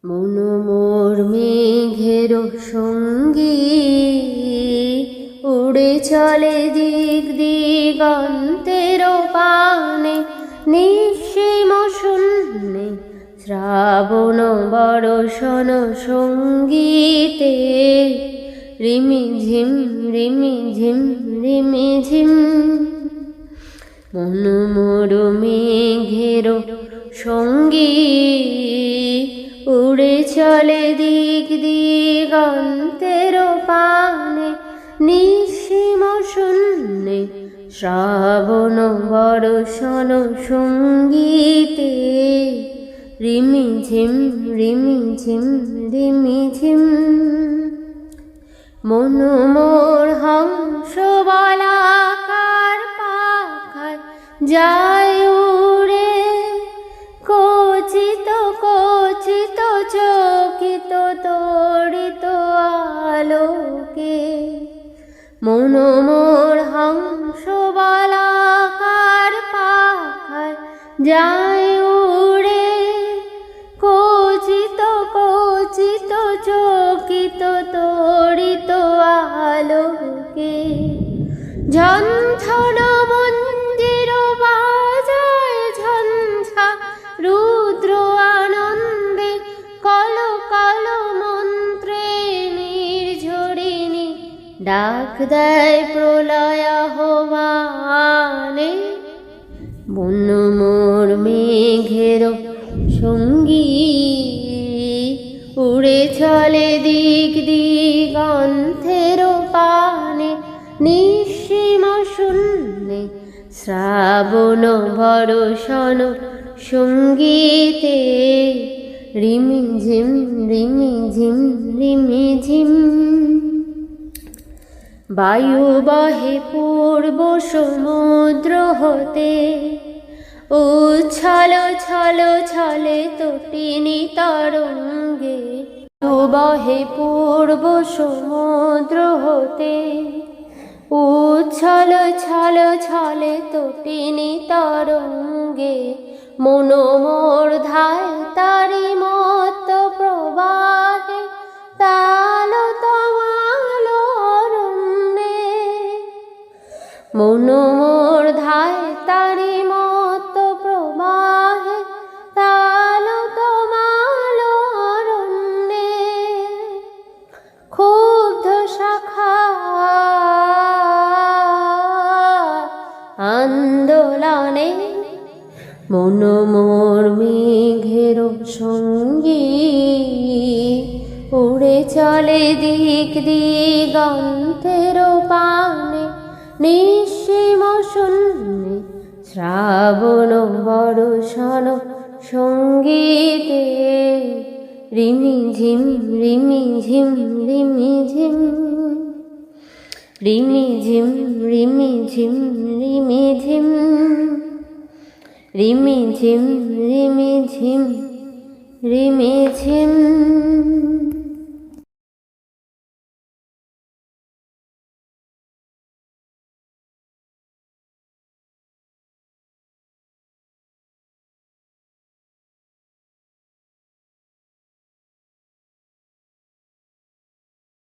মন মোর মেঘের সঙ্গী, উড়ে চলে দিক দিগন্তের পানে, নিঃসীম শূন্যে শ্রাবণ বর্ষণ সঙ্গীতে। রিমি ঝিম রিমি ঝিম রিমি ঝিম। মন মোর মেঘের সঙ্গী, উড়ে চলে দিক দিগন্তের পানে, নিঃসীম শূন্যে শ্রাবণ বর্ষণ সঙ্গীতে। রিমি ঝিম রিমি ঝিম রিমি ঝিম। মন মোর হংস বলাকার পাখায় যায় উড়ে, কচিত কচিত চকিত তড়িত আলোকে। মন মোর হংস বলাকার পাখায় যায় উড়ে, কচিত কচিত চকিত তড়িত আলোকে। ঝঞ্ঝন মন্দির বাজায় ঝঞ্ঝা রুদ্র আনন্দে, কল কল মন্ত্রে নির্ঝরিণী ডাক দেয় প্রলয় আহ্বানে। মন মোর মেঘের সঙ্গী, উড়ে চলে দিক দিগন্তের পানে, নিঃসীম শূন্যে শ্রাবণ বর্ষণ সঙ্গীতে। রিমি ঝিম রিমি ঝিম রিমি ঝিম। বায়ু বহে পূর্ব সমুদ্র হতে, উচ্ছল ছল ছলে তটিনী তরঙ্গে। বহে পূর্ব সমুদ্র হতে, উচ্ছল ছল ছলে তটিনী তরঙ্গে। মন মোর ধায় তারি মত প্রবাহে, তাল তমাল অরণ্যে। মন মোর ধায় তারি মত প্রবাহে, তাল তমাল অরণ্যে। ক্ষুব্ধ শাখা আন্দোলনে। মন মোর মেঘের সঙ্গী, উড়ে চলে দিক দিগন্তের পানে, নিঃসীম শূন্যে শ্রাবণ বর্ষণ সঙ্গীতে। রিমি ঝিম রিমি ঝিম রিমি ঝিম। রিমি ঝিম রিমি ঝিম রিমি ঝিম। রিমি ঝিম রিমি ঝিম রিমি ঝিম।